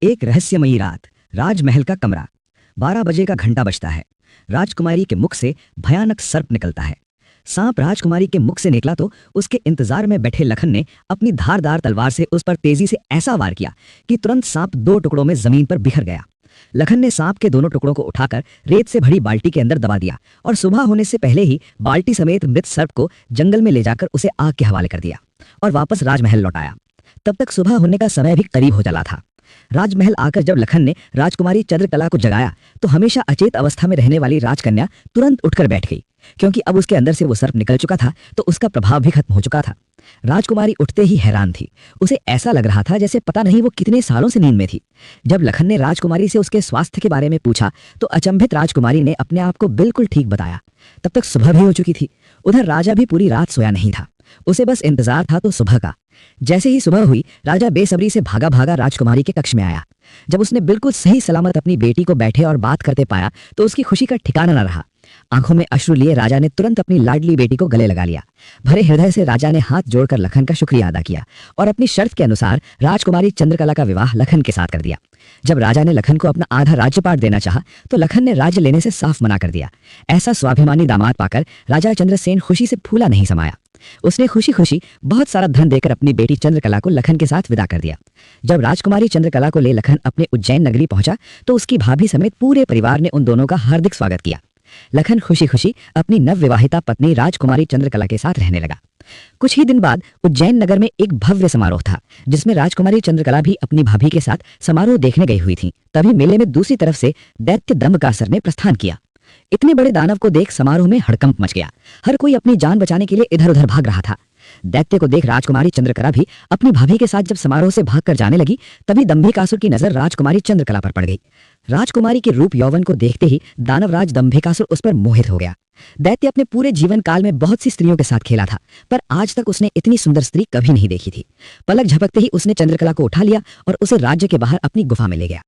एक रहस्यमयी रात। राजमहल का कमरा। 12 बजे का घंटा बजता है। राजकुमारी के मुख से भयानक सर्प निकलता है। सांप राजकुमारी के मुख से निकला तो उसके इंतजार में बैठे लखन ने अपनी धारदार तलवार से उस पर तेजी से ऐसा वार किया कि तुरंत सांप 2 टुकड़ों में जमीन पर बिखर गया। लखन ने सांप के दोनों टुकड़ों को उठाकर रेत से भरी बाल्टी के अंदर दबा दिया और सुबह होने से पहले ही बाल्टी समेत मृत सर्प को जंगल में ले जाकर उसे आग के हवाले कर दिया और वापस राजमहल लौटाया। तब तक सुबह होने का समय भी करीब हो चला था। राजमहल आकर जब लखन ने राजकुमारी चंद्रकला को जगाया तो हमेशा अचेत अवस्था में रहने वाली राजकन्या तुरंत उठकर बैठ गई, क्योंकि अब उसके अंदर से वो सर्प निकल चुका था तो उसका प्रभाव भी खत्म हो चुका था। राजकुमारी उठते ही हैरान थी। उसे ऐसा लग रहा था जैसे पता नहीं वो कितने सालों से नींद में थी। जब लखन ने राजकुमारी से उसके स्वास्थ्य के बारे में पूछा तो अचंभित राजकुमारी ने अपने आप को बिल्कुल ठीक बताया। तब तक सुबह भी हो चुकी थी। उधर राजा भी पूरी रात सोया नहीं था। उसे बस इंतजार था तो सुबह का। जैसे ही सुबह हुई, राजा बेसब्री से भागा भागा राजकुमारी के कक्ष में आया। जब उसने बिल्कुल सही सलामत अपनी बेटी को बैठे और बात करते पाया तो उसकी खुशी का ठिकाना न रहा। आंखों में अश्रु लिए राजा ने तुरंत अपनी लाडली बेटी को गले लगा लिया। भरे हृदय से राजा ने हाथ जोड़कर लखन का शुक्रिया अदा किया और अपनी शर्त के अनुसार राजकुमारी चंद्रकला का विवाह लखन के साथ कर दिया। जब राजा ने लखन को अपना आधा राज्यपाट देना चाहा तो लखन ने राज्य लेने से साफ मना कर दिया। ऐसा स्वाभिमानी दामाद पाकर राजा चंद्रसेन खुशी से फूला नहीं समाया। उसने खुशी खुशी बहुत सारा धन देकर अपनी बेटी चंद्रकला को लखन के साथ विदा कर दिया। जब राजकुमारी चंद्रकला को ले लखन अपने उज्जैन नगरी पहुंचा तो उसकी भाभी समेत पूरे परिवार ने उन दोनों का हार्दिक स्वागत किया। लखन खुशी खुशी अपनी नवविवाहिता पत्नी राजकुमारी चंद्रकला के साथ रहने लगा। कुछ ही दिन बाद उज्जैन नगर में एक भव्य समारोह था, जिसमें राजकुमारी चंद्रकला भी अपनी भाभी के साथ समारोह देखने गई हुई थी। तभी मेले में दूसरी तरफ से दैत्य दंभकासुर ने प्रस्थान किया। इतने बड़े दानव को देख समारोह में हड़कंप मच गया। हर कोई अपनी जान बचाने के लिए इधर उधर भाग रहा था। दैत्य को देख राजकुमारी चंद्रकला भी अपनी भाभी के साथ जब समारोह से भागकर जाने लगी, तभी दंभिकासुर की नजर राजकुमारी चंद्रकला पर पड़ गई। राजकुमारी के रूप यौवन को देखते ही दानवराज दंभिकासुर उस पर मोहित हो गया। दैत्य अपने पूरे जीवन काल में बहुत सी स्त्रियों के साथ खेला था, पर आज तक उसने इतनी सुंदर स्त्री कभी नहीं देखी थी। पलक झपकते ही उसने चंद्रकला को उठा लिया और उसे राज्य के बाहर अपनी गुफा में ले गया।